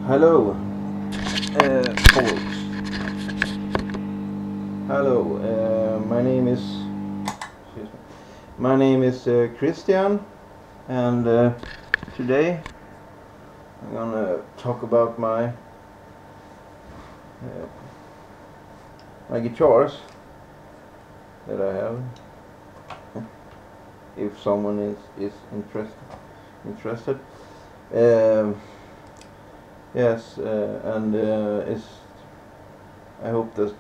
Hello, folks. Hello, excuse me. My name is Christian, and today I'm gonna talk about my guitars that I have. If someone is interested. Yes, and I hope that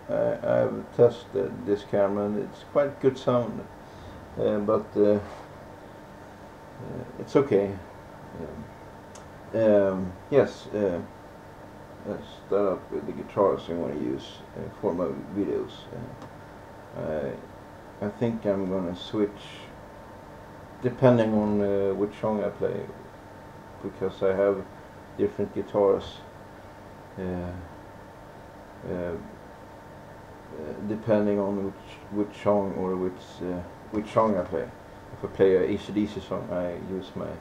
I've tested this camera and it's quite good sound, but it's okay. Yes, let's start up with the guitars I want to use for my videos. I think I'm gonna switch depending on which song I play, because I have different guitars depending on which song or which song I play. If I play a AC/DC song, I use my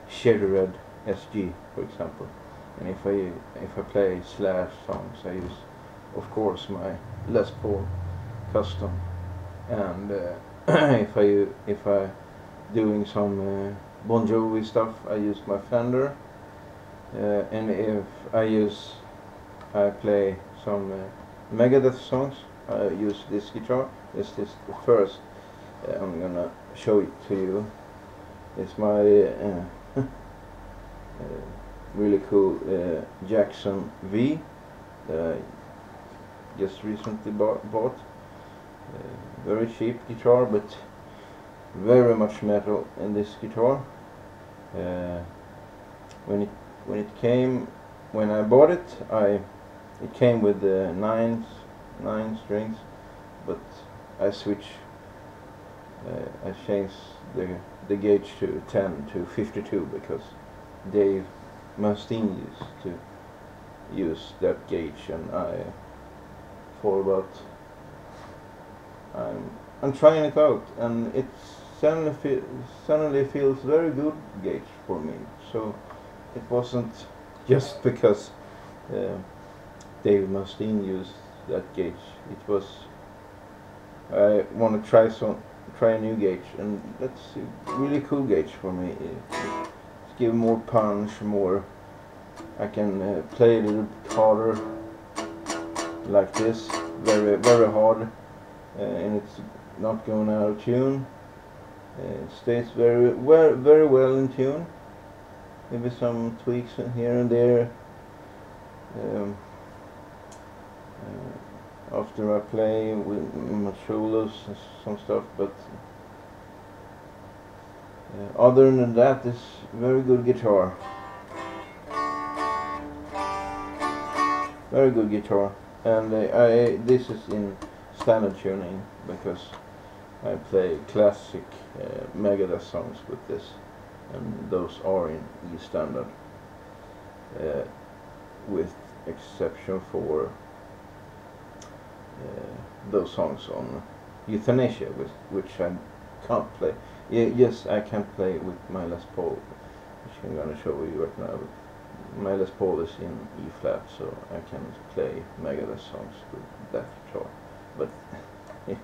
Cherry Red SG, for example, and if I play Slash songs, I use, of course, my Les Paul Custom, and if I doing some Bon Jovi stuff, I use my Fender, and if I play some Megadeth songs, I use this guitar. This is the first I'm gonna show it to you. It's my really cool Jackson V that I just recently bought. Very cheap guitar, but very much metal in this guitar. When I bought it, it came with nine strings, but I changed the gauge to 10 to 52 because Dave Mustaine used to use that gauge, and I thought about I'm trying it out, and it suddenly feels very good gauge for me. So it wasn't just because Dave Mustaine used that gauge. It was I want to try a new gauge, and that's a really cool gauge for me. It's give more punch, more. I can play a little bit harder, like this, very hard, and it's not going out of tune. It stays very well in tune. Maybe some tweaks in here and there. After I play with my shoulders and some stuff, but other than that, it's very good guitar. Very good guitar, and this is in standard tuning because I play classic Megadeth songs with this, and those are in E standard, with exception for those songs on Euthanasia, which I can't play. Yes, I can play with my Les Paul, which I'm going to show you right now. My Les Paul is in E flat, so I can play Megadeth songs with that guitar. But it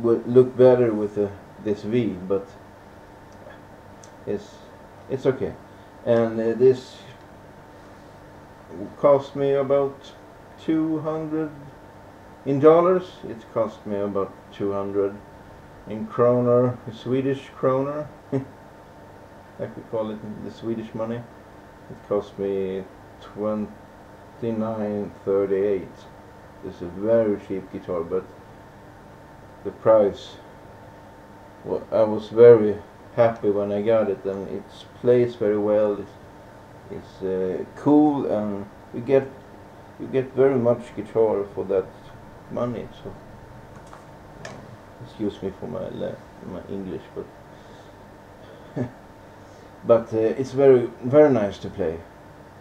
would look better with this V, but it's okay. And this cost me about 200 in dollars. It cost me about 200 in kroner, Swedish kroner. Like we call it in the Swedish money. It cost me 29.38. This is a very cheap guitar, but the price. Well, I was very happy when I got it, and it plays very well. It's cool, and you get very much guitar for that money. So excuse me for my English, but it's very nice to play.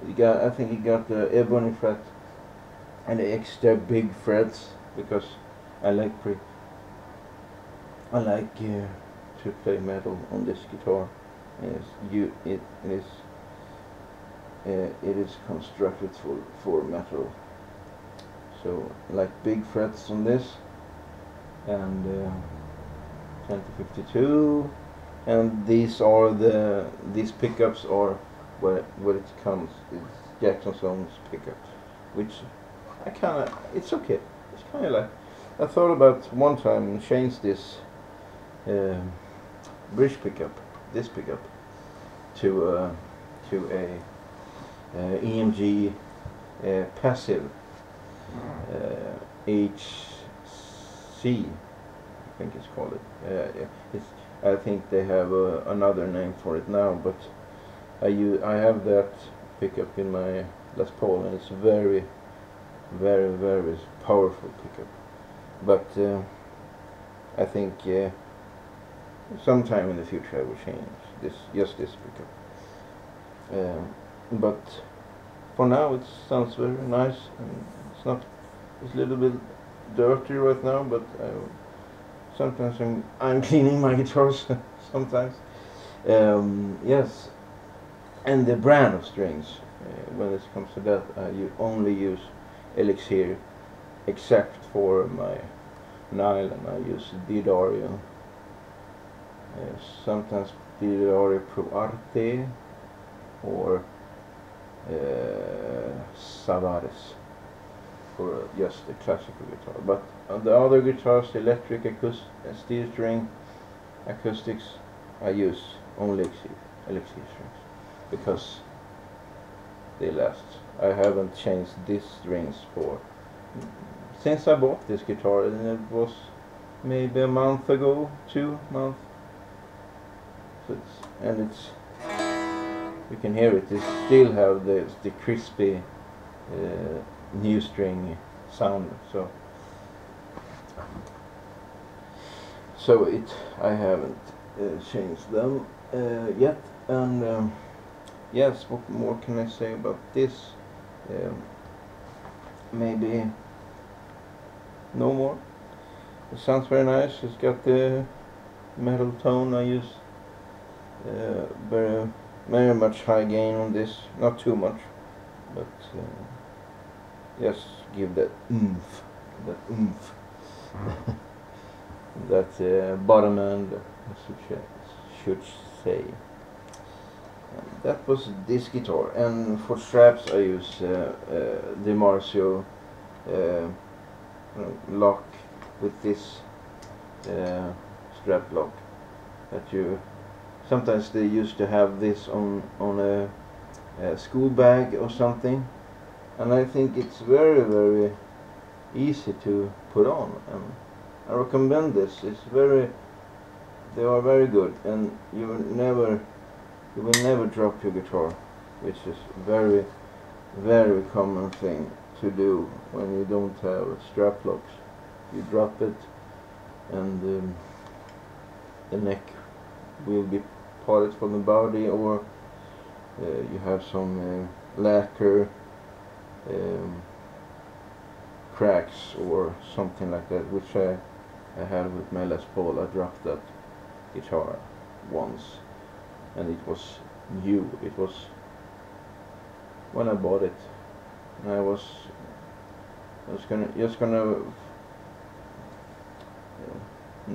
I think it got the ebony fret and the extra big frets because I like to play metal on this guitar. It is it is constructed for metal. So like big frets on this, and 2052, and these pickups are where it comes. It's Jackson's pickups, which it's okay. It's kind of like, I thought about one time change this bridge pickup, this pickup, to a EMG passive HC, I think it's called it. I think they have another name for it now, but I have that pickup in my Les Paul, and it's a very, very, very powerful pickup. But I think sometime in the future I will change just this pickup. But for now it sounds very nice, and it's a little bit dirty right now, but sometimes I'm cleaning my guitars sometimes. Yes, and the brand of strings, when it comes to that, you only use Elixir, except for my nylon. I use D'Addario, sometimes D'Addario Pro Arte, or Savares for just the classical guitar. But on the other guitars, electric, steel string, acoustics, I use only Elixir strings, because they last. I haven't changed these strings since I bought this guitar, and it was maybe a month ago, 2 months. So it's you can hear it. They still have the crispy new string sound. So I haven't changed them yet. And yes, what more can I say about this? Maybe no more. It sounds very nice. It's got the metal tone. I use very much high gain on this, not too much, but just give that oomph, that bottom end, should say. And that was this guitar. And for straps I use the Marcio lock with this strap lock that sometimes they used to have this on a school bag or something, and I think it's very, very easy to put on, and I recommend this. They are very good, and you will never drop your guitar, which is very, very common thing to do when you don't have strap locks. You drop it, and the neck will be parted from the body, or you have some lacquer cracks or something like that, which I had with my Les Paul. I dropped that guitar once, and it was new. It was when I bought it, and I was just gonna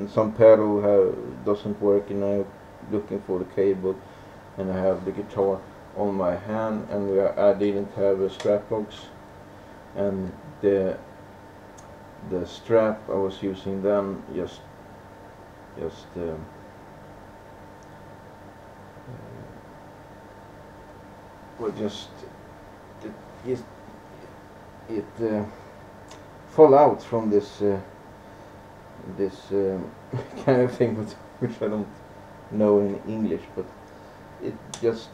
some pedal doesn't work, and I'm looking for the cable, and I have the guitar on my hand, and I didn't have a strap box, and the strap I was using then just fall out from this kind of thing, which I don't know in English, but it just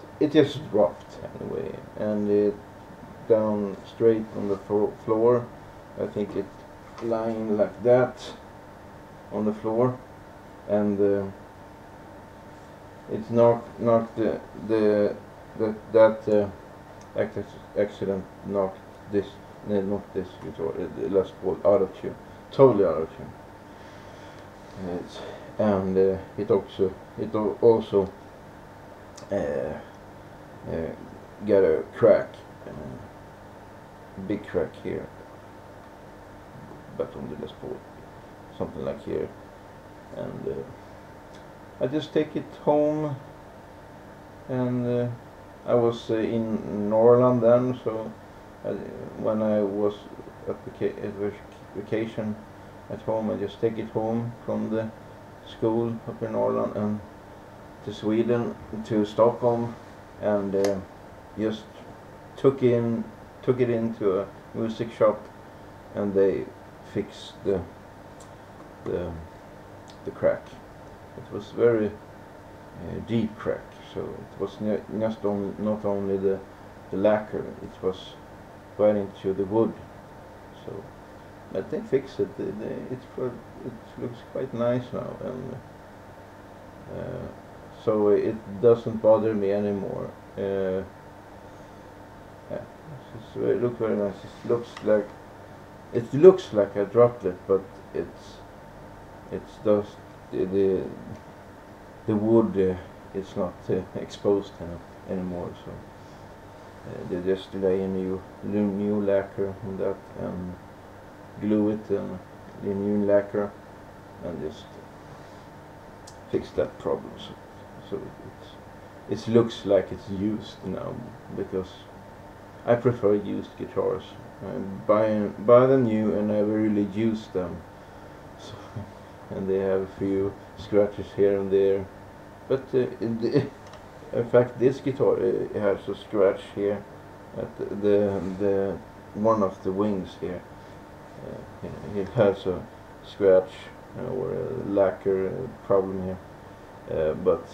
dropped anyway, and it down straight on the floor. I think it lying like that on the floor, and it's knocked that accident knocked this guitar, the Les Paul, out of tune, totally out of tune. And it also got a crack, big crack here, but on the Les Paul, something like here, and I just take it home, and I was in Norrland then, so when I was at vacation at home, I just take it home from the school up in Norrland and to Sweden, to Stockholm, and just took it into a music shop, and they fixed the crack. It was very deep crack, so it was not only the lacquer, it was right into the wood. So, but they fixed it. It looks quite nice now, and so it doesn't bother me anymore. Yeah, it looks very nice. It looks like a droplet, but it's just the wood is not exposed anymore. So they just lay a new lacquer on that and glue it and the new lacquer and just fix that problem. So it looks like it's used now, because I prefer used guitars. I buy them new and I really use them. So, and they have a few scratches here and there, but in fact this guitar has a scratch here at the one of the wings here. It has a scratch or a lacquer problem here, but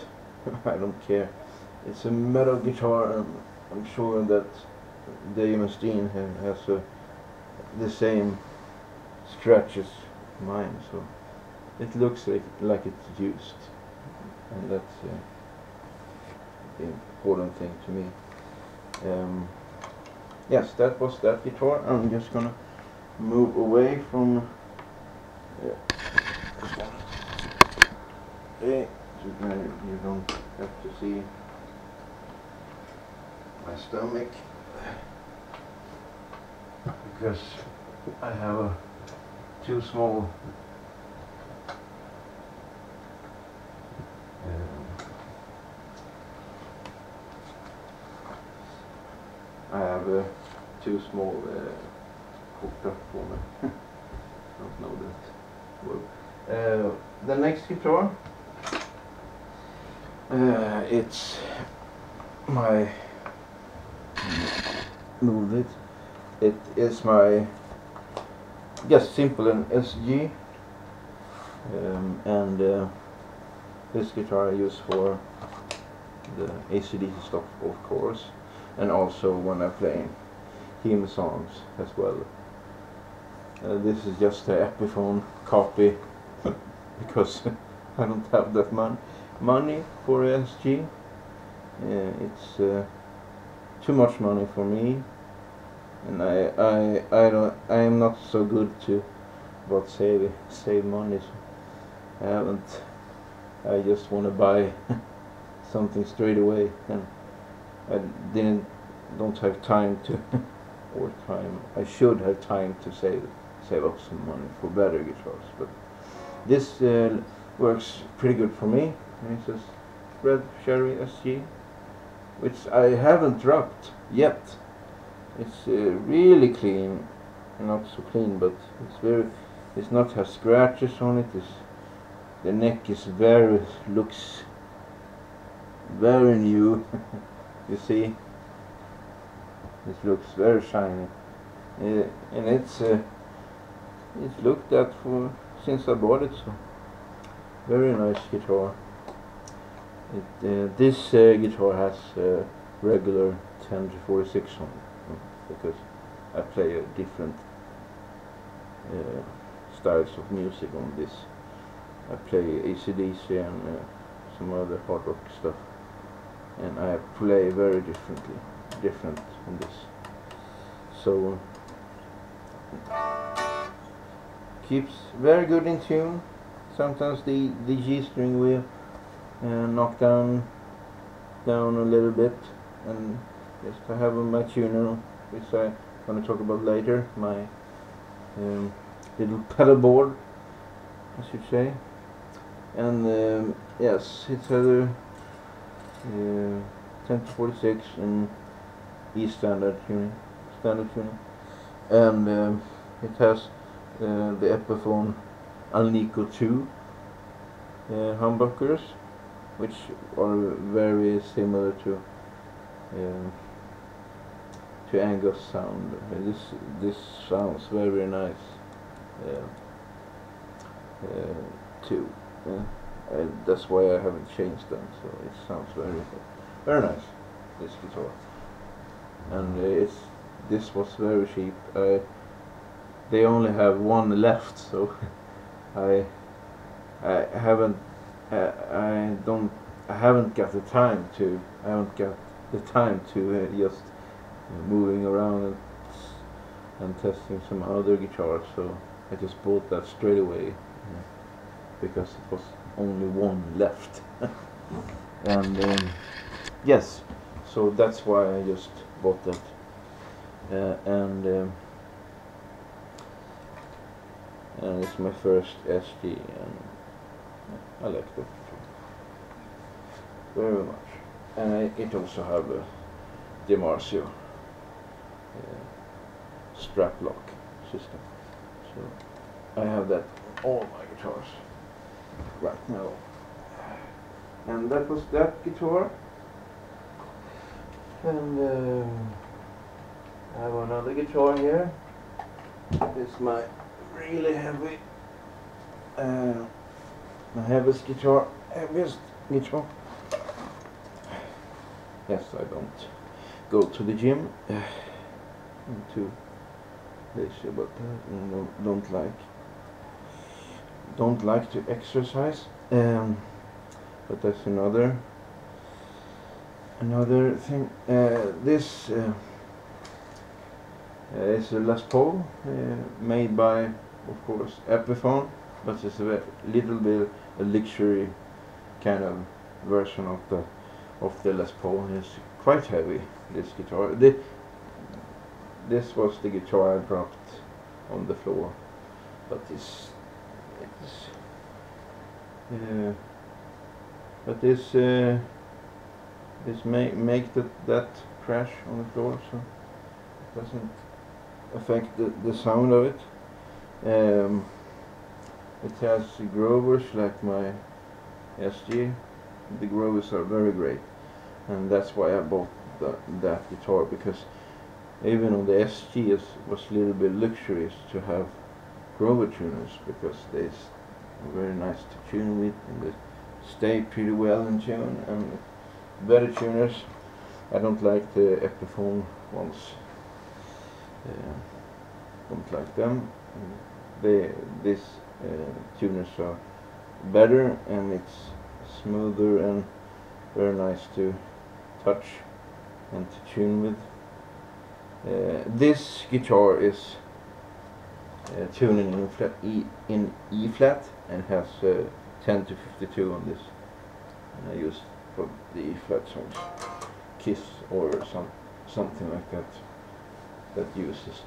I don't care. It's a metal guitar, and I'm sure that Dave Mustaine has the same scratch as mine, so it looks like it's used, and that's the important thing to me. Yes, that was that guitar. I'm just gonna move away from so you don't have to see my stomach, because I have a too small too small quota for me. Don't know that word. The next guitar, it's my move it. It is my just simple an SG, and this guitar I use for the AC/DC stuff, of course, and also when I play theme songs as well. This is just an Epiphone copy because I don't have that money for SG. It's too much money for me, and I am not so good to about save money. So I haven't. I just want to buy something straight away, and I don't have time to or time. I should have time to save up some money for better guitars, but this works pretty good for me. It's a Red Cherry SG, which I haven't dropped yet. It's really clean, not so clean, but it's not have scratches on it. The neck is looks very new. You see, it looks very shiny, and it's looked at for since I bought it. So very nice guitar. This guitar has regular 10 to 46 on it, because I play different styles of music on this. I play AC/DC and some other hard rock stuff, and I play very different on this. So keeps very good in tune. Sometimes the G string will knock down a little bit, and Yes, I have my tuner, which I'm going to talk about later. My little pedal board, I should say. And yes, it's a 10-46 in E standard tuning, and it has the Epiphone Alnico 2 humbuckers, which are very similar to Angus sound. This sounds very nice too. That's why I haven't changed them. So it sounds very nice, this guitar. And this was very cheap. They only have one left, so I haven't got the time to just moving around and testing some other guitars. So I just bought that straight away because it was only one left. And yes, so that's why I just bought that. And it's my first SG, and I like that very much. And it also have a DiMarzio strap lock system, so I have that on all my guitars right now. And that was that guitar. And I have another guitar here. It's my really heavy, my heaviest guitar. Yes, I don't go to the gym. I'm too lazy about that. Don't like to exercise. But that's another thing. This is a Les Paul, made by, of course, Epiphone, but it's a little bit a luxury kind of version of the Les Paul. It's quite heavy, this guitar. This was the guitar I dropped on the floor, but this make that crash on the floor, so it doesn't affect the sound of it. It has Grovers like my SG. The Grovers are very great, and that's why I bought that guitar, because even on the SG it was a little bit luxurious to have Grover tuners, because they're very nice to tune with, and they stay pretty well in tune. And better tuners, I don't like the Epiphone ones. Don't like them. These tuners are better, and it's smoother and very nice to touch and to tune with. This guitar is tuning in E flat, and has 10 to 52 on this, and I use for the E flat songs, Kiss or something like that uses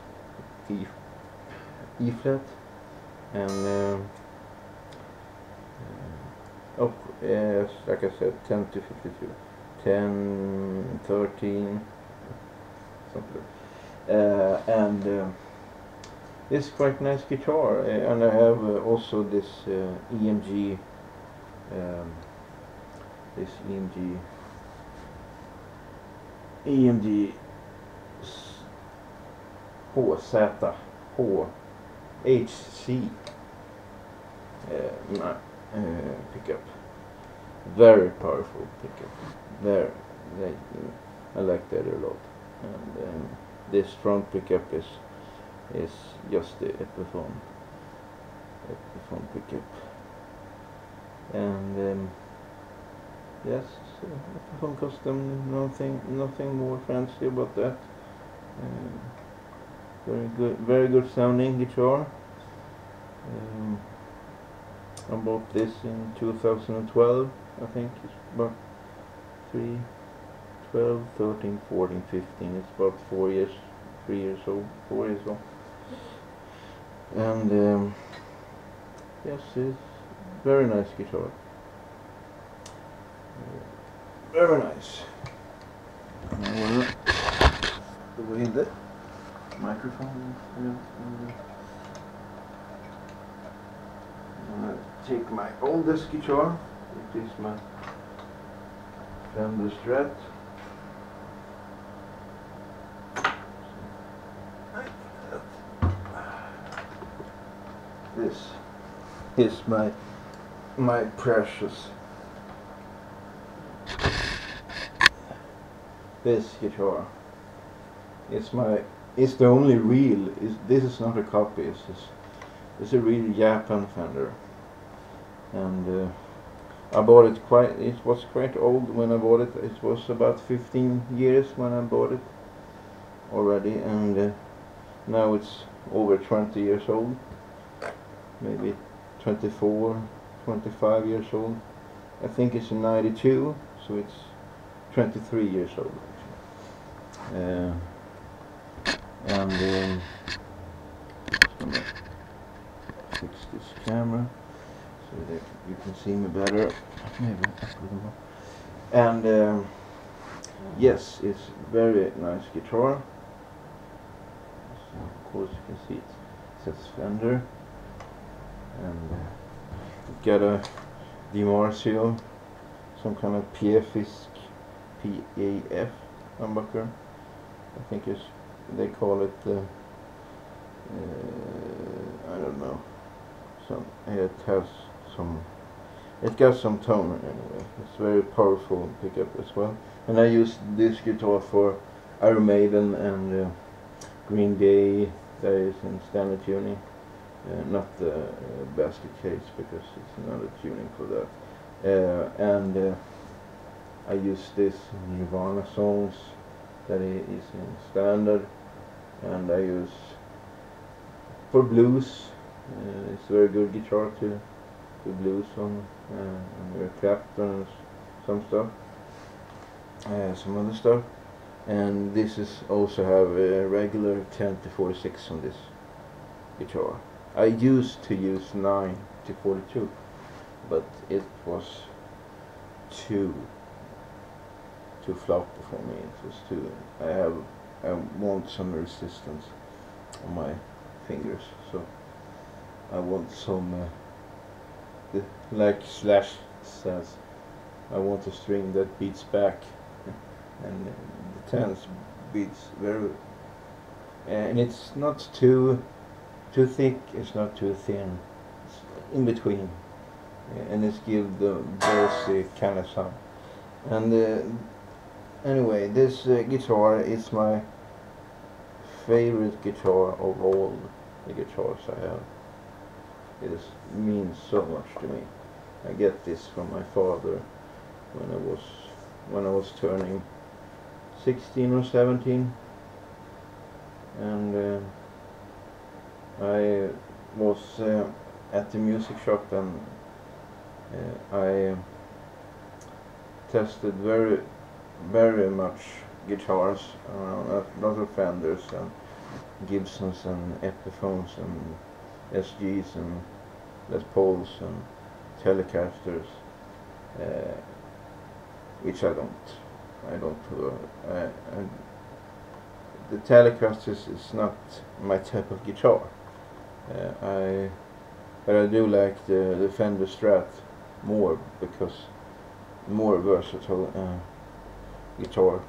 E flat. And yes, like I said, 10 to 52, 10, 13, something. And this is quite nice guitar, and I have also this EMG, EMG HC pickup. Very powerful pickup. I like that a lot. And this front pickup is just the Epiphone pickup. And yes, Epiphone custom, nothing more fancy about that. Very good sounding guitar. I bought this in 2012, I think. It's about 12, 13, 14, 15. It's about 4 years, 3 years old, 4 years old. And yes, it's very nice guitar. Very nice. I will the way the microphone is. I'm gonna take my oldest guitar. It is my Fender Strat. This is my precious. This guitar. It's the only real. This is not a copy. It's a real Japan Fender, and I bought it it was quite old when I bought it. It was about 15 years when I bought it already, and now it's over 20 years old. Maybe 24, 25 years old. I think it's a 92, so it's 23 years old actually. And I'm gonna fix this camera so that you can see me better. Maybe and yes, it's very nice guitar. So of course you can see it says Fender, and got a DiMarzio, some kind of PAF humbucker. I think they call it I don't know. It has some. It got some tone anyway. It's very powerful pickup as well. And I used this guitar for Iron Maiden and Green Day. That is in standard tuning, not the basket case because it's not a tuning for that. And I use this Nirvana songs that is in standard, and I use for blues. It's a very good guitar to blues on, and Eric Clapton and some stuff, some other stuff. And this is also have a regular 10 to 46 on this guitar. I used to use 9 to 42, but it was too floppy for me. It was too. I want some resistance on my fingers, so I want some. Like Slash says, I want a string that beats back, and the tens beats very. And it's not too thick. It's not too thin. It's in between, and it's give the bassy kind of sound. And anyway, this guitar is my favorite guitar of all the guitars I have. It means so much to me. I get this from my father when I was turning 16 or 17, and I was at the music shop, and I tested very much guitars, a lot of Fenders and Gibsons and Epiphones and SGs and Les Pauls and Telecasters, which I don't. The Telecasters is not my type of guitar. But I do like the Fender Strat more, because more versatile guitar,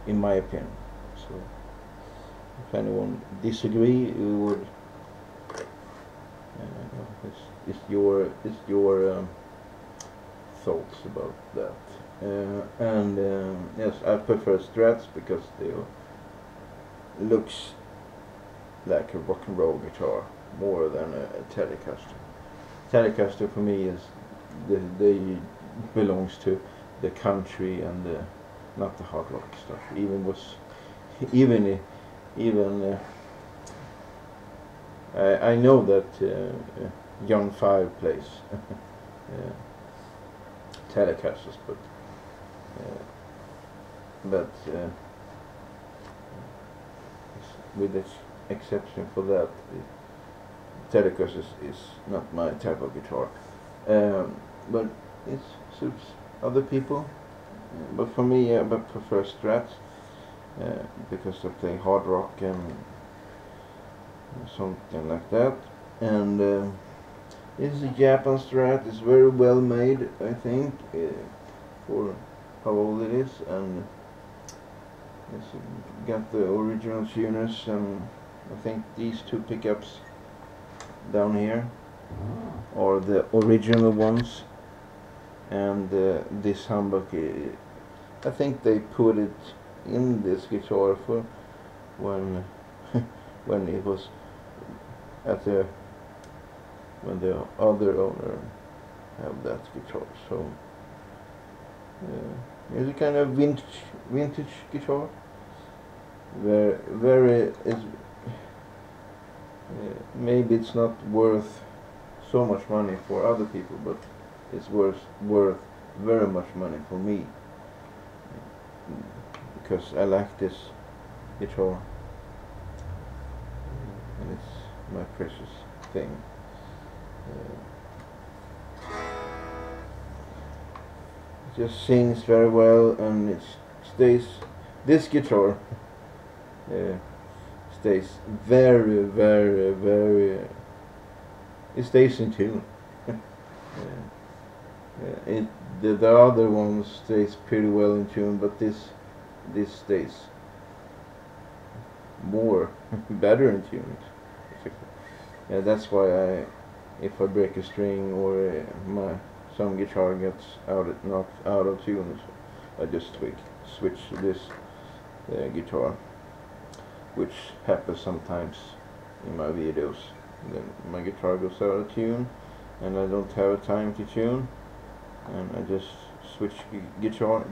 in my opinion. So if anyone disagree, you would. It's your thoughts about that. And yes, I prefer Strats because they looks like a rock and roll guitar more than a Telecaster. Telecaster for me is they belongs to the country and not the hard rock stuff. I know that Young Five plays Telecasters, but but with the exception for that, Telecaster is not my type of guitar, but it suits other people. But for me, I prefer Strats because I play hard rock and something like that. And this is a Japan Strat. It's very well made, I think, for how old it is, and it's got the original tuners, and I think these two pickups down here are the original ones, and this humbucker, I think they put it in this guitar for when when it was at when the other owner have that guitar. So it's a kind of vintage guitar. Very is maybe it's not worth so much money for other people, but it's worth very much money for me, because I like this guitar and it's my precious thing. It just sings very well, and it stays. This guitar stays very. It stays in tune. The other one stays pretty well in tune, but this stays more better in tune. Yeah, that's why if I break a string or some guitar gets knocked out of tune, I just switch to this guitar, which happens sometimes in my videos. Then my guitar goes out of tune, and I don't have time to tune, and I just switch the guitar,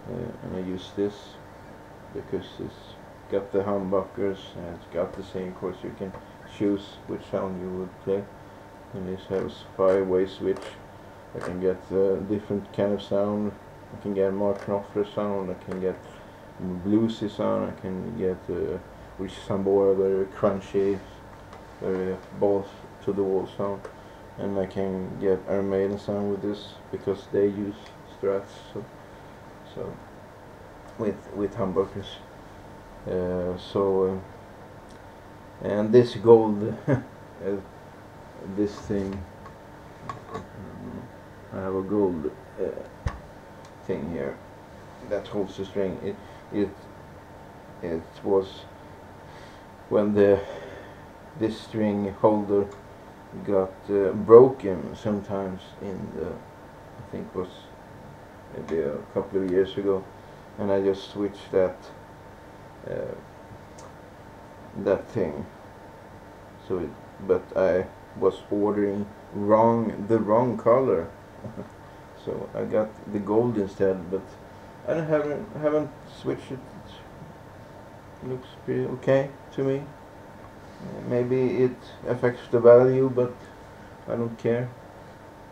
and I use this because it's got the humbuckers and it's got the same chords. You can choose which sound you would play, and this has 5-way switch. I can get different kind of sound. I can get more Knopfler sound, I can get bluesy sound, I can get Rich Sambora, very crunchy, very balls to the wall sound, and I can get Iron Maiden sound with this because they use Strats, so with humbuckers. And this gold this thing, I have a gold thing here that holds the string. It was when this string holder got broken sometimes in the, I think was maybe a couple of years ago, and I just switched that thing. So but I was ordering the wrong color, so I got the gold instead. But I haven't switched it. It looks pretty okay to me. Maybe it affects the value, but I don't care.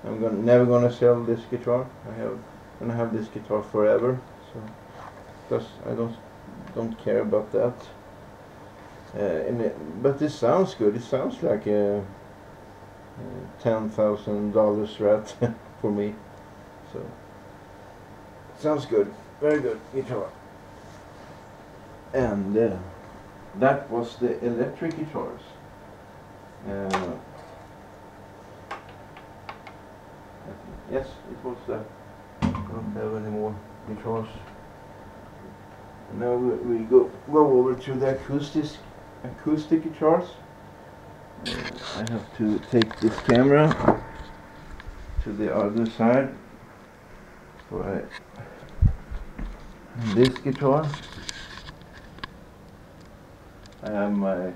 I'm never gonna sell this guitar. I'm gonna have this guitar forever. So because I don't care about that. But this sounds good. It sounds like a $10,000 Strat for me. So it sounds good. Very good guitar. And that was the electric guitars. Yes, it was that. I don't have any more guitars. Now we go over to the acoustic guitars. I have to take this camera to the other side. So this guitar, I have my,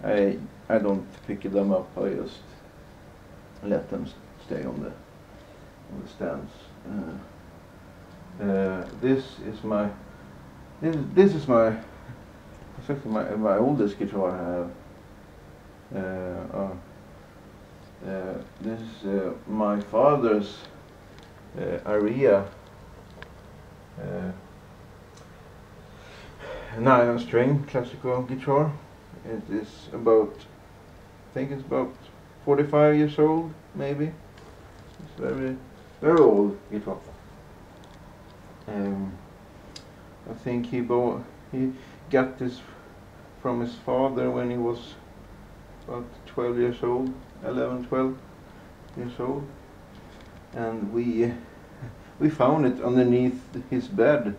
I don't pick them up. I just let them stay on the stands. This is my it's actually my oldest guitar I have. This is my father's Aria uh, nylon string classical guitar. It is about, I think it's about 45 years old, maybe. It's very, very old guitar. I think he got this from his father when he was about 12 years old, 11, 12 years old, and we found it underneath his bed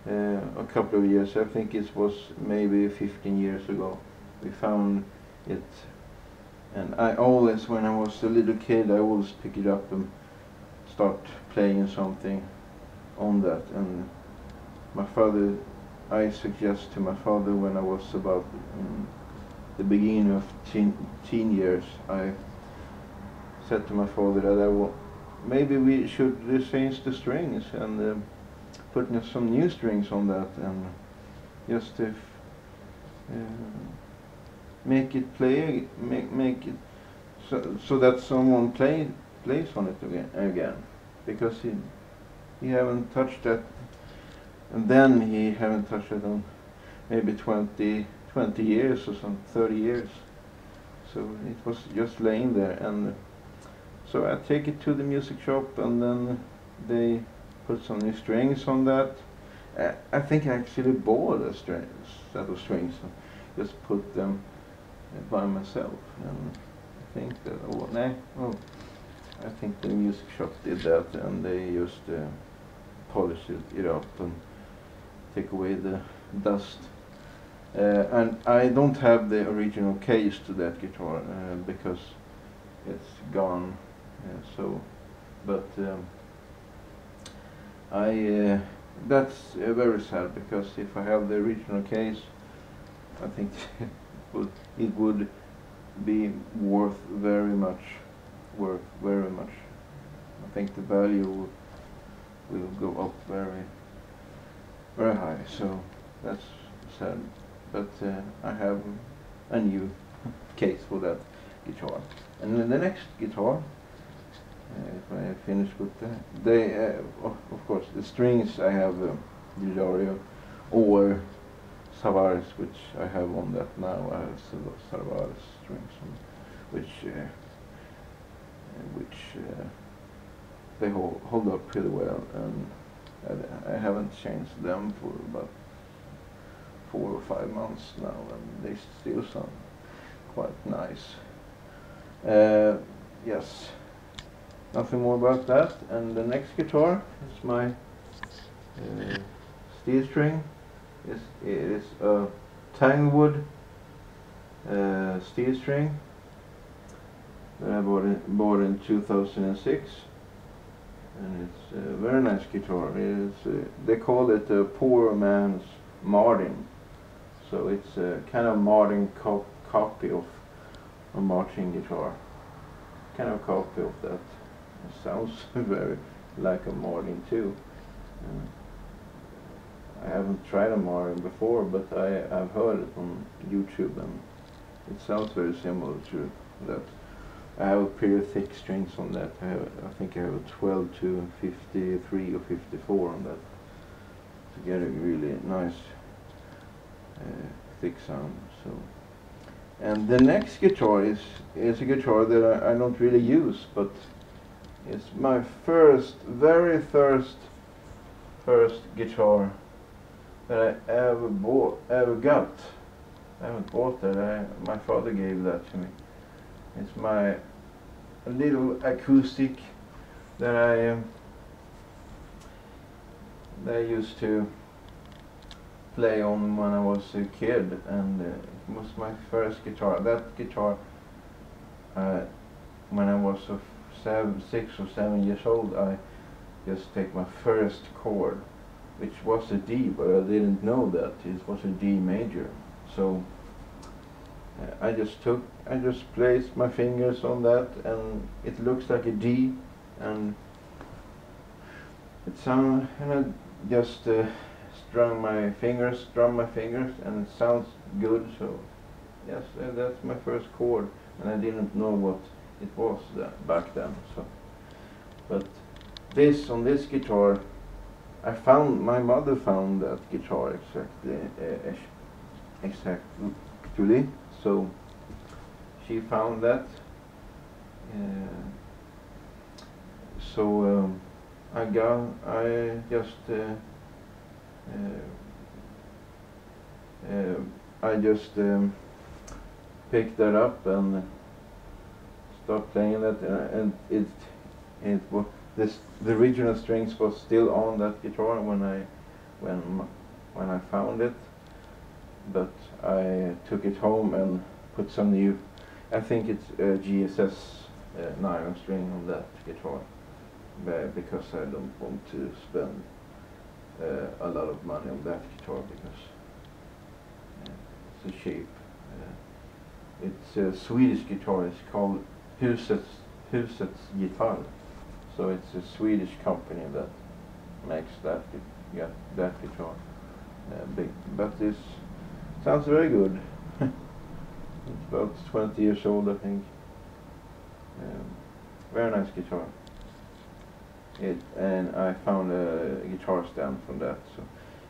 a couple of years. I think it was maybe 15 years ago. We found it, and I always, when I was a little kid, I always pick it up and start playing something on that. And my father, I suggest to my father when I was about the beginning of teen years, I said to my father that maybe we should change the strings and put some new strings on that, and just to make it play, make it so that someone plays on it again, because he haven't touched that, and then he haven't touched it on maybe 20 years or some 30 years. So it was just laying there, and so I take it to the music shop, and then they put some new strings on that. I think I actually bought a set of strings and just put them by myself. And I think that I think the music shop did that, and they just polish it up and take away the dust. And I don't have the original case to that guitar because it's gone. But that's very sad, because if I have the original case, I think it would be worth very much. I think the value will go up very, very high. So that's sad. But I have a new case for that guitar. And then the next guitar, if I finish with that, of course, the strings I have D'Addario or Savares, which I have on that now. I have Savares strings, which they hold up pretty well, and I haven't changed them for about 4 or 5 months now, and they still sound quite nice. Yes, nothing more about that. And the next guitar is my steel string. It is a Tanglewood steel string that I bought in 2006, and it's a very nice guitar. They call it a poor man's Martin, so it's a kind of Martin copy of a Martin guitar, kind of copy of that. It sounds very like a Martin too. I haven't tried a Martin before, but I've heard it on YouTube, and it sounds very similar to that. I have a pretty thick strings on that. I think I have a 12 to 53 or 54 on that to get a really nice thick sound. So, and the next guitar is a guitar that I don't really use, but it's my very first guitar that I ever got. I haven't bought that. My father gave that to me. It's my little acoustic that I used to play on when I was a kid, and it was my first guitar. That guitar, when I was 6 or 7 years old, I just take my first chord, which was a D, but I didn't know that it was a D major. So I just placed my fingers on that, and it looks like a D, and it sounds, and I just strum my fingers, and it sounds good. So yes, that's my first chord, and I didn't know what it was back then. So, but on this guitar, My mother found that guitar exactly. So she found that. Uh, so I just I just picked that up and start playing that, and it was the original strings was still on that guitar when I found it, but I took it home and put some new. I think it's GSS nylon string on that guitar, because I don't want to spend a lot of money on that guitar because it's a cheap. It's a Swedish guitar. It's called Husets Gitarr. So it's a Swedish company that makes that guitar big. But this sounds very good. It's about 20 years old, I think. Very nice guitar. And I found a guitar stand from that. So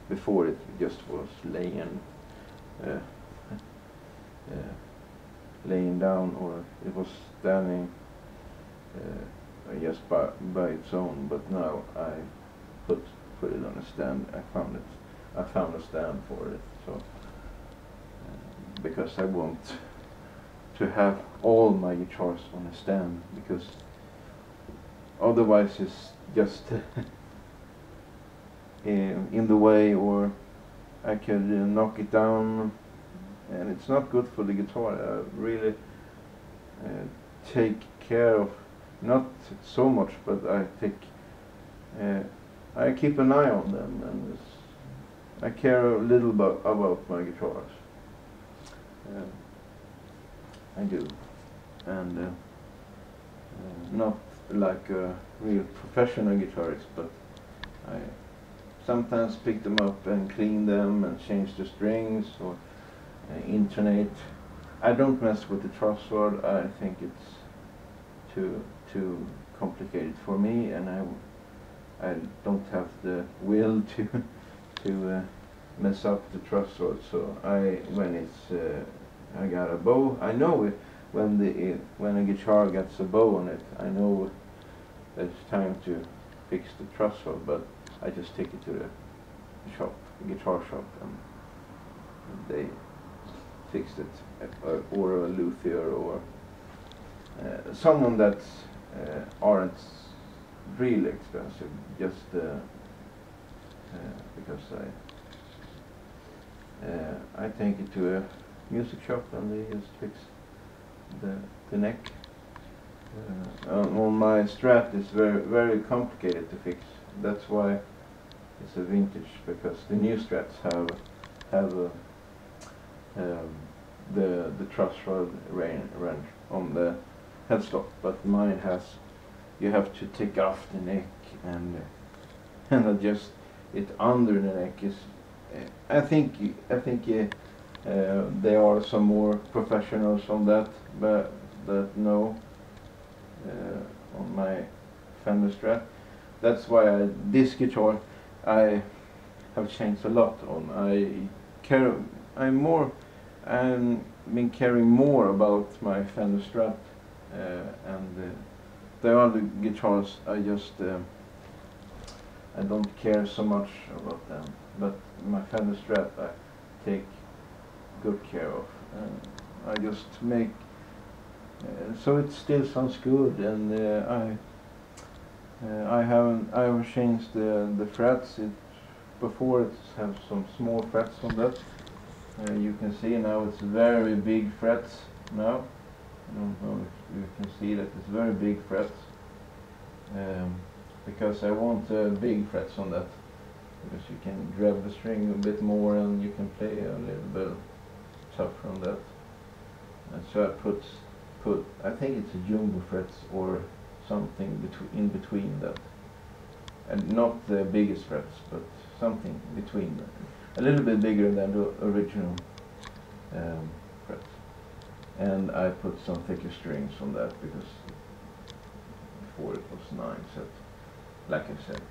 before it just was laying down, or it was standing just by its own. But now I put it on a stand. I found a stand for it. So because I want to have all my guitars on a stand, because otherwise it's just in the way, or I could knock it down, and it's not good for the guitar. I really take care of, not so much, but I keep an eye on them, and I care a little about my guitars. I do, and not like a real professional guitarist, but I sometimes pick them up and clean them and change the strings or intonate. I don't mess with the truss rod. I think it's too complicated for me, and I don't have the will to mess up the truss rod. So when I got a bow, I know it. When a guitar gets a bow on it, I know that it's time to fix the truss rod, but I just take it to the guitar shop, and they fixed it, or a luthier, or someone that aren't really expensive, just because I take it to a music shop and they just fix the neck. On my Strat, it's very complicated to fix. That's why it's a vintage, because the new Strats have the truss rod range on the headstock, but mine has, you have to take off the neck and adjust it under the neck. Is I think there are some more professionals on that, but no, on my Fender Strat. That's why this guitar I have changed a lot on. I'm been caring more about my Fender Strat, and the other guitars I just I don't care so much about them. But my Fender Strat I take good care of. I just make so it still sounds good, and I haven't changed the frets. Before it has some small frets on that. You can see now it's very big frets now. I don't know if you can see that it's very big frets, because I want big frets on that, because you can grab the string a bit more and you can play a little bit tougher on that. And so I put I think it's a jumbo frets or something in between that, and not the biggest frets, but something between them. A little bit bigger than the original frets. And I put some thicker strings on that, because before it was 9 set, like I said.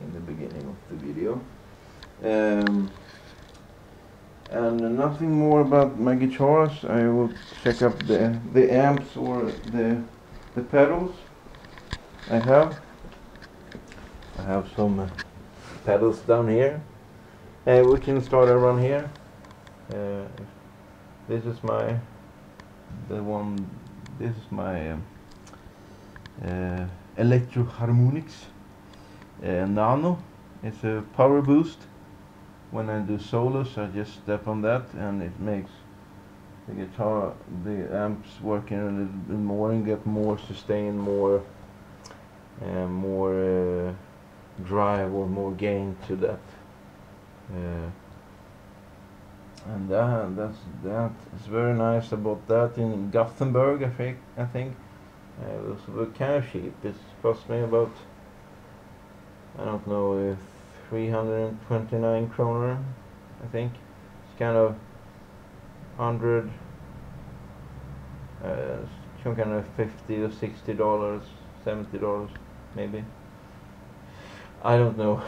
in the beginning of the video. And nothing more about my guitars. I will check up the amps or the pedals I have. I have some pedals down here. We can start around here. This is my Electro Harmonix Nano. It's a power boost. When I do solos, I just step on that, and it makes the guitar, the amps working a little bit more and get more sustain, more drive or more gain to that. And that's very nice about that. In Gothenburg, I think it was kind of cheap. It cost me about, I don't know, 329 kroner, I think. It's kind of 100, some kind of $50 or $60, $70 maybe. I don't know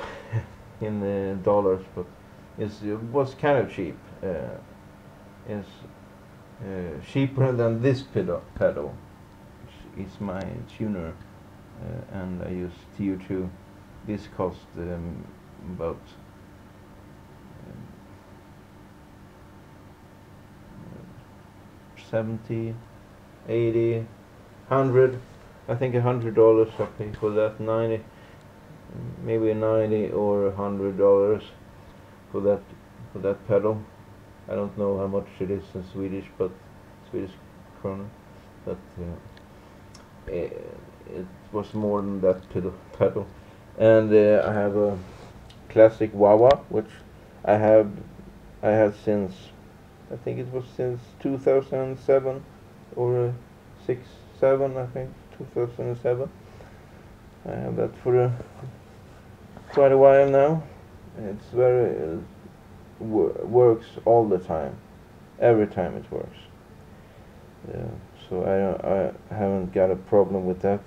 in dollars, but it was kind of cheap. It's cheaper than this pedal, which is my tuner, and I use TU2. This cost about $70, $80, $100. I think $100 I pay for that. 90, maybe 90 or $100 for that pedal. I don't know how much it is in Swedish, but Swedish krona. But it was more than that pedal. And I have a classic wah-wah, which I had since, I think it was since 2007 or 7, I think 2007. I have that for quite a while now. It's very works all the time, every time it works. So I haven't got a problem with that.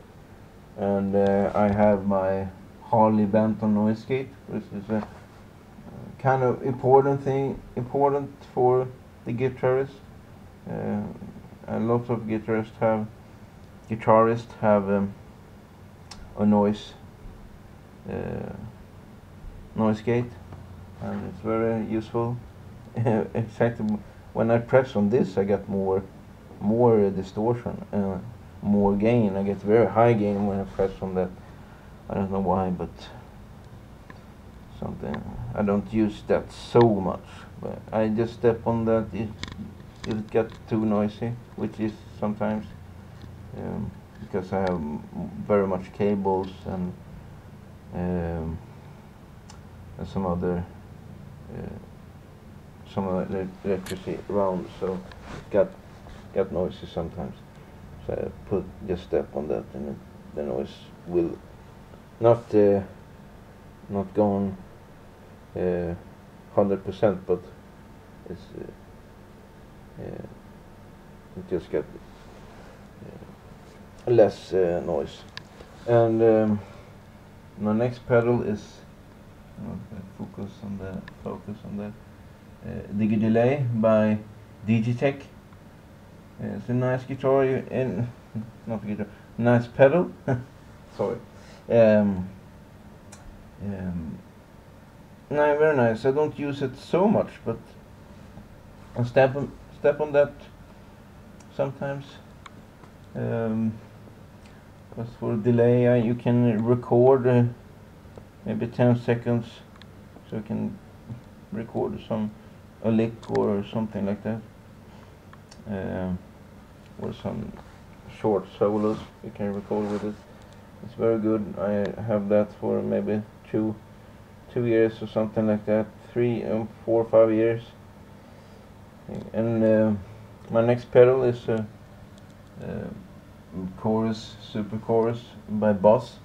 And I have my Harley Benton noise gate, which is a kind of important for the guitarist. A lot of guitarists have a noise gate, and it's very useful. In fact, when I press on this, I get more distortion, more gain. I get very high gain when I press on that. I don't know why, but something. I don't use that so much, but I just step on that. It gets too noisy, which is sometimes because I have very much cables and some other electricity around, so it got noisy sometimes. So I just step on that, and the noise will not go on 100%, but it's it just get less noise. And my next pedal is focus on that Digidelay by Digitech. It's a nice guitar and not guitar, nice pedal. Sorry. No, very nice. I don't use it so much, but I step on that sometimes. Because for delay, you can record maybe 10 seconds, so you can record a lick or something like that, or some short solos you can record with it. It's very good. I have that for maybe 2 years or something like that, 3, 4, 5 years. And my next pedal is a Chorus, Super Chorus by Boss.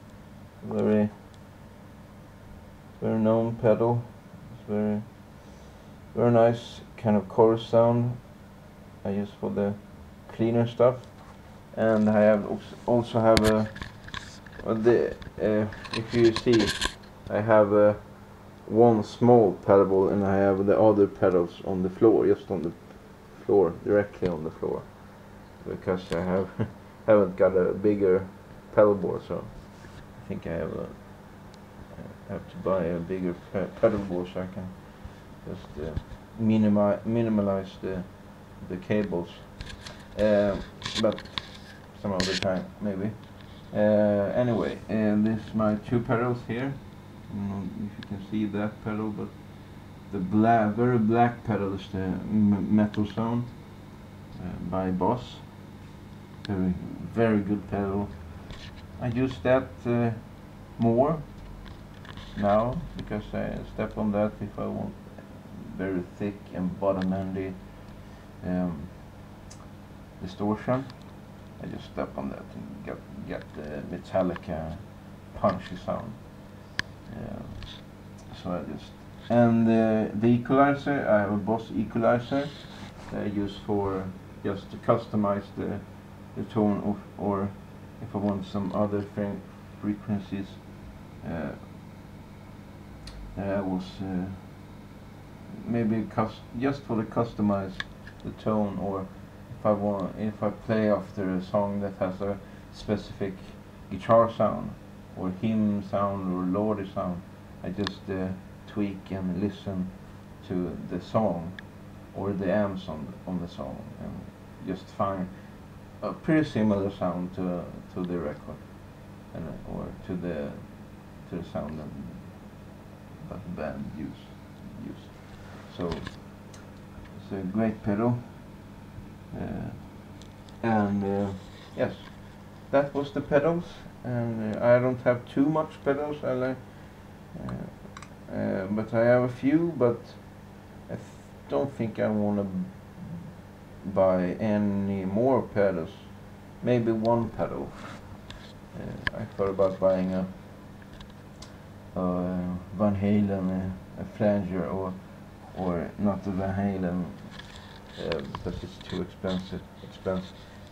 Very known pedal. It's very nice kind of chorus sound I use for the cleaner stuff. And I have also have if you see, I have one small pedal board and I have the other pedals on the floor, just on the floor, directly on the floor, because I haven't got a bigger pedal board, so I think I have to buy a bigger pedal board so I can just minimize the cables, but some other time maybe. Anyway, this is my two pedals here. I don't know if you can see that pedal, but the very black pedal is the Metal Zone by Boss. Very good pedal. I use that more now because I step on that if I want very thick and bottom-endy distortion. I just step on that and get the Metallica punchy sound. So I just, and the equalizer, I have a Boss equalizer that I use for just to customize the tone or if I want some other frequencies. I was maybe just for the customize the tone, or if I play after a song that has a specific guitar sound or hymn sound or Lordy sound, I just tweak and listen to the song or the amps on the song and just find a pretty similar sound to the record and or to the sound that the band use. So it's a great pedal, and yes, that was the pedals. And I don't have too much pedals. I like, but I have a few. But I don't think I want to buy any more pedals. Maybe one pedal. I thought about buying a Van Halen, a flanger, or not a Van Halen, because it's too expensive.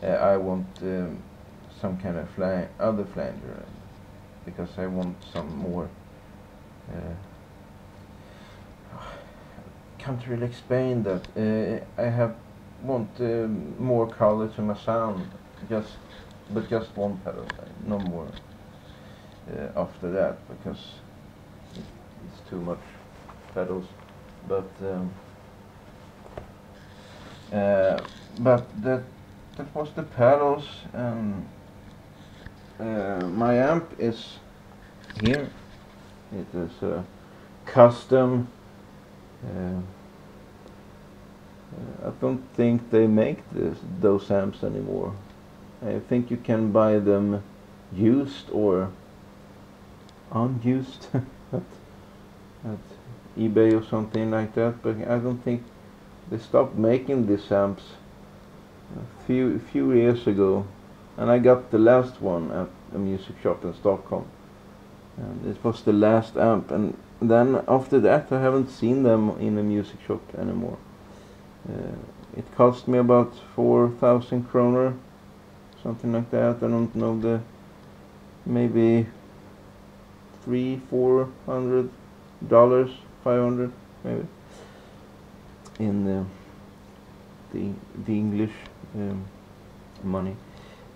I want some kind of other flanger, because I want some more. Can't really explain that. I want more color to my sound, but just one pedal, no more after that, because it's too much pedals. But that was the pedals, and my amp is here. It is a custom. I don't think they make those amps anymore. I think you can buy them used or unused at eBay or something like that, but I don't think they stopped making these amps a few years ago, and I got the last one at a music shop in Stockholm, and it was the last amp, and then after that I haven't seen them in a music shop anymore. It cost me about 4,000 kronor, something like that. I don't know, maybe $300-400, 500 maybe in the English money,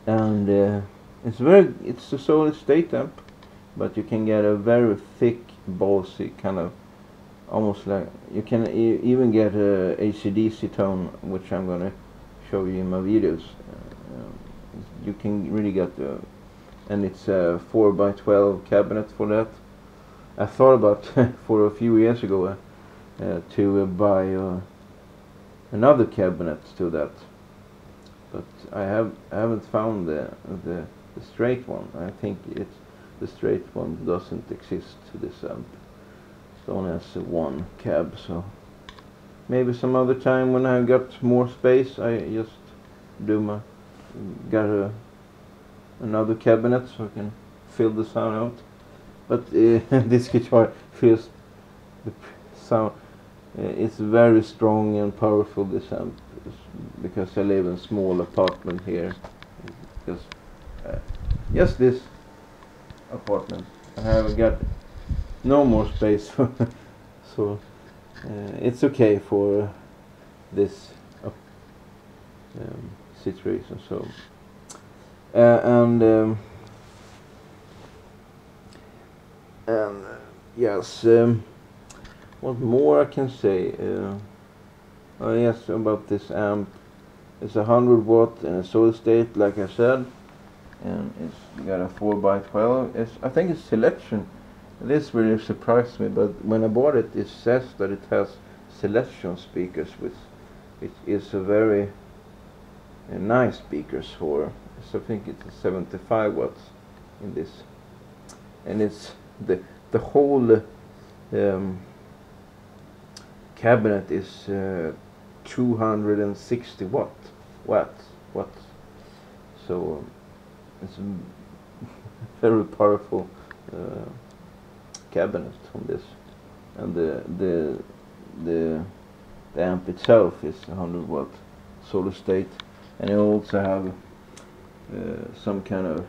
and it's a solid state amp, but you can get a very thick, bossy kind of, almost like you can even get a AC/DC tone, which I'm gonna show you in my videos. You can really get and it's a 4x12 cabinet for that. I thought about for a few years ago to buy another cabinet to that, but I haven't found the straight one. I think the straight one doesn't exist to this amp. It only has one cab, so maybe some other time when I got more space, I just got another cabinet so I can fill the sound out. But this guitar feels the sound. It's very strong and powerful, this amp, because I live in a small apartment here. Just this apartment. I have got no more space for so it's okay for this situation. So and yes, what more I can say? Oh yes, about this amp. It's 100 watt in a solid state, like I said, and it's got a 4x12. I think it's selection. This really surprised me, but when I bought it, it says that it has selection speakers, which is a very nice speakers for. So I think it's 75 watts in this, and it's the whole cabinet is 260 watts. So it's a very powerful cabinet on this, and the amp itself is 100 watt solid state, and you also have some kind of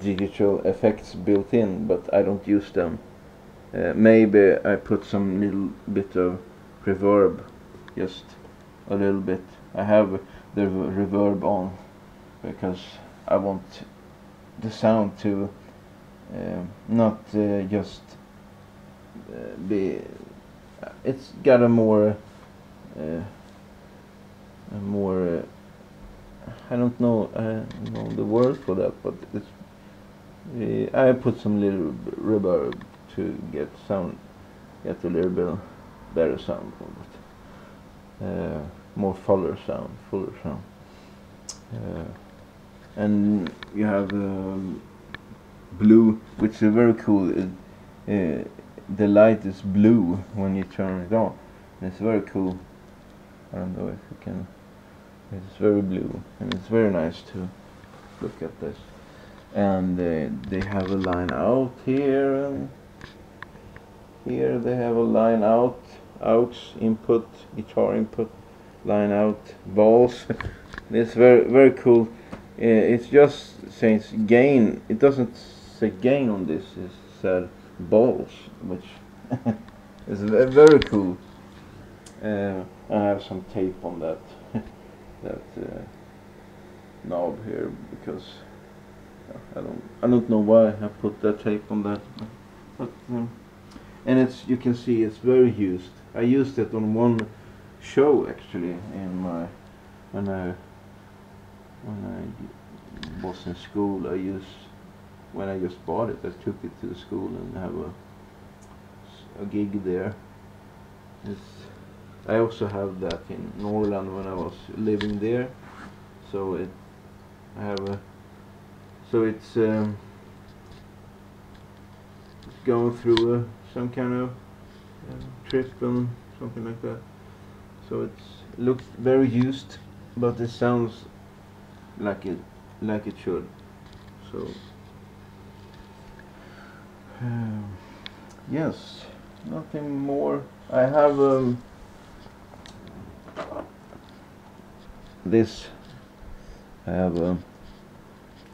digital effects built in, but I don't use them. Maybe I put some little bit of reverb, just a little bit. I have the reverb on because I want the sound to not just be. It's got a more I don't know the word for that, but it's I put some little reverb to get a little bit better sound from it, more fuller sound. And you have blue, which is very cool. The light is blue when you turn it on. It's very cool. I don't know if you can. It's very blue, and it's very nice to look at this. And they have a line out here, and here they have a line outs input, guitar input, line out, balls. It's very cool. It's just says gain. It doesn't say gain on this. It said balls, which is very cool. I have some tape on that knob here because I don't know why I put that tape on that, but and it's, you can see it's very used. I used it on one show actually in my when I was in school. When I just bought it, I took it to the school and have a gig there. I also have that in Norrland when I was living there. So it's going through some kind of trip and something like that. So it looks very used, but it sounds like it should. So yes, nothing more. I have this. I have a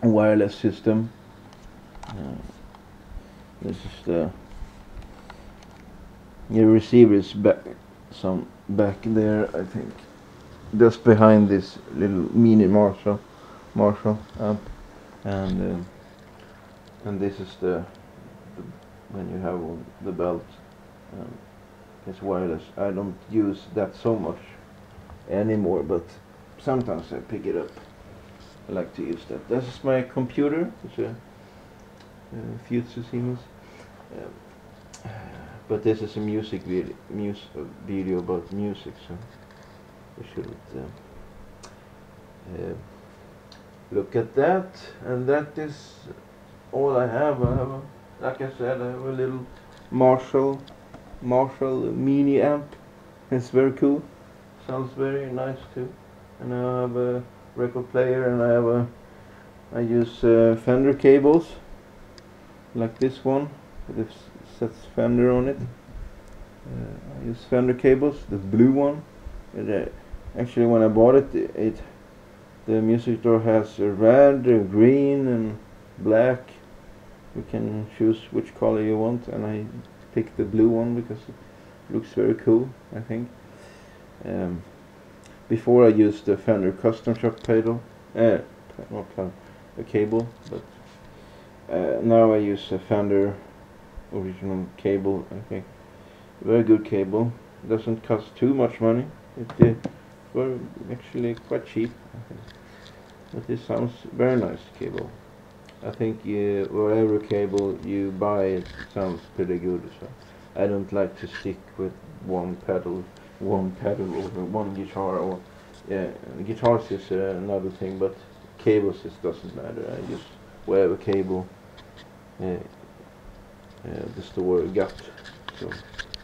wireless system. This is the receiver is back there, I think, just behind this little mini Marshall amp, and this is the when you have on the belt. It's wireless. I don't use that so much anymore, but sometimes I pick it up. I like to use that. This is my computer. It's a Future Siemens. But this is a music video about music, so we should look at that. And that is all I have. Like I said, I have a little Marshall mini amp. It's very cool. Sounds very nice too. And I have a record player, and I use Fender cables, like this one. It says Fender on it. I use Fender cables, the blue one. Actually, when I bought it, the music store has red, green, and black, You can choose which color you want, and I picked the blue one because it looks very cool, I think. Before I used the Fender Custom Shop pedal, not pedal, a cable, but now I use a Fender original cable, I think. Very good cable. Doesn't cost too much money. It were actually quite cheap, I think. But this sounds very nice cable. I think whatever cable you buy, it sounds pretty good. So I don't like to stick with one pedal or one guitar. Or guitars is another thing, but cables just doesn't matter. I use whatever cable the store got. So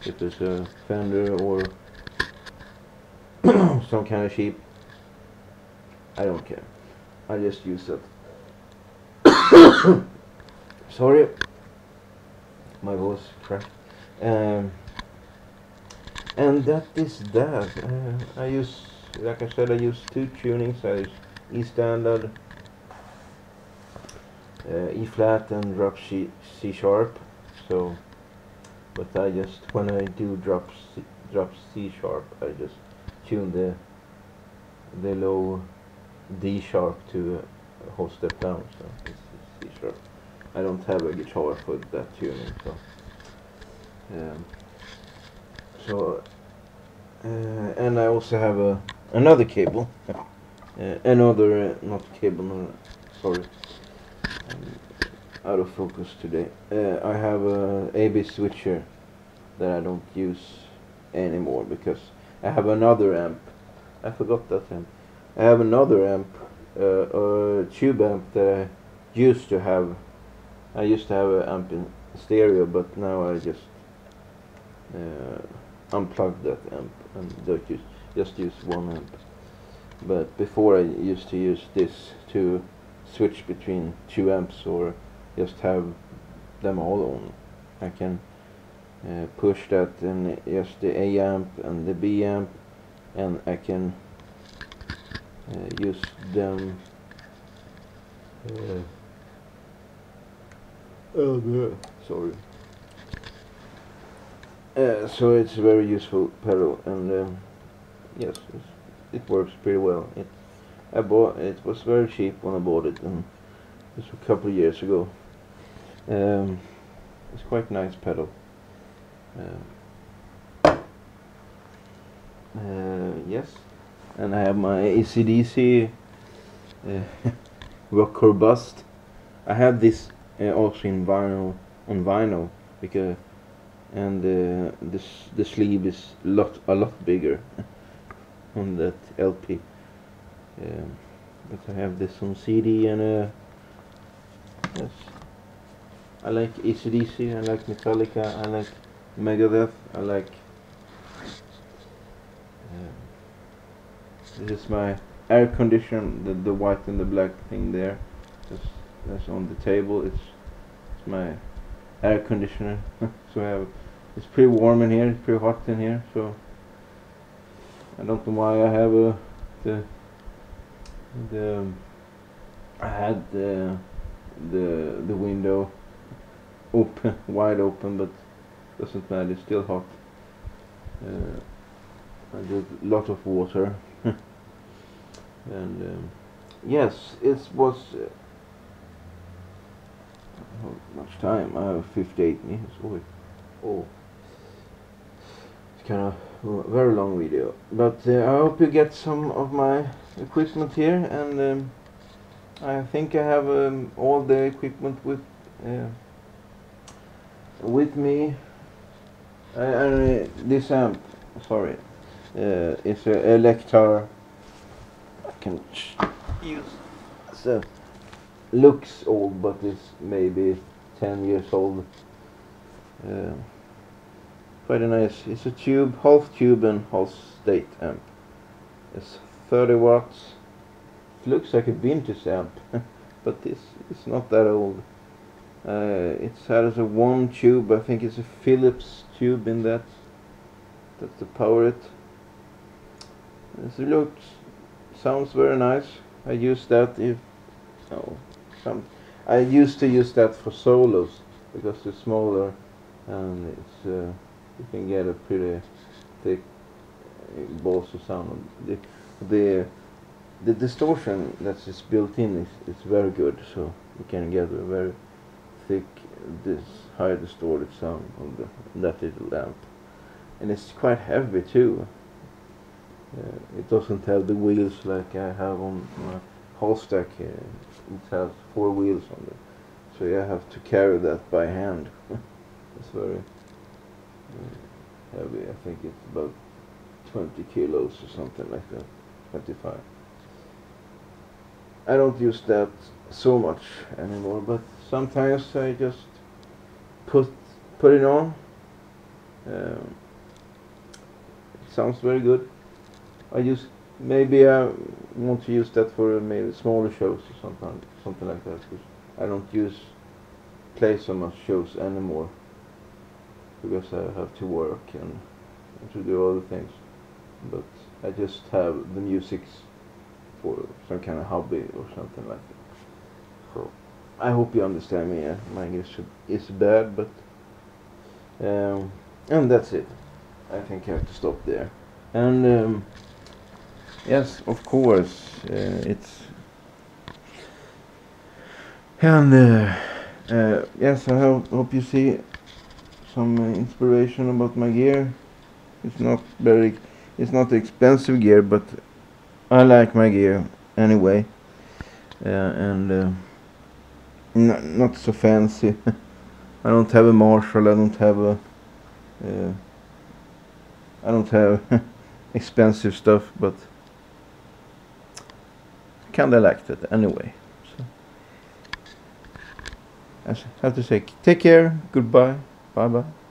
if it's a Fender or some kind of cheap, I don't care. I just use that. Sorry, my voice cracked. And that is that. I use, like I said, I use two tunings. I use E standard, E flat, and drop C sharp. So, but I just, when I do drop C sharp, I just tune the low D sharp to hold step down. So it's C sharp. I don't have a guitar for that tuning. So, and I also have another cable, another not cable. No, sorry, out of focus today. I have a AB switcher that I don't use anymore because I have another amp. I forgot that amp. I have another amp, a tube amp that I used to have. I used to have an amp in stereo, but now I just unplugged that amp and just use one amp. But before I used to use this to switch between two amps or just have them all on. I can push that in just the A amp and the B amp, and I can use them. Sorry. So it's a very useful pedal, and yes, it works pretty well. It was very cheap when I bought it, and just a couple of years ago. It's quite a nice pedal. Yes, and I have my AC/DC Rock or Bust. I have this also in vinyl, on vinyl, because the sleeve is a lot bigger on that LP. But I have this on CD, and yes, I like AC/DC, I like Metallica, I like Megadeth, I like. This is my air conditioner, the white and the black thing there. That's on the table. It's my air conditioner. So it's pretty warm in here. It's pretty hot in here. So I don't know why I have I had the window open, wide open, but doesn't matter. It's still hot. I did a lot of water. And yes, it was how much time? I have 58 minutes. Oh, it's kind of a very long video, but I hope you get some of my equipment here, and I think I have all the equipment with me. This amp, sorry, it's a Electar. I can use. So looks old, but it's maybe 10 years old. Quite a nice. It's a tube, half tube and half state amp. It's 30 watts. It looks like a vintage amp, but it's not that old. It has a one tube. I think it's a Philips tube in that. That's to power it. Sounds very nice. I use that if I used to use that for solos because it's smaller and it's you can get a pretty thick balls of sound. The the distortion that is built in is very good, so you can get a very thick, this high distorted sound on that little lamp, and it's quite heavy too. It doesn't have the wheels like I have on my whole stack. It has 4 wheels on it, so you have to carry that by hand. It's very heavy. I think it's about 20 kilos or something like that, 25. I don't use that so much anymore, but sometimes I just put it on. It sounds very good. Maybe I want to use that for maybe smaller shows or something like that. Because I don't play so much shows anymore because I have to work and to do other things. But I just have the music for some kind of hobby or something like that. So I hope you understand me. My English is bad, but and that's it. I think I have to stop there. And yes, of course, it's and yes, I hope you see some inspiration about my gear. It's not expensive gear, but I like my gear anyway, and not so fancy. I don't have a Marshall. I don't have a. I don't have expensive stuff, but kinda liked it anyway. So I have to say, take care, goodbye, bye bye.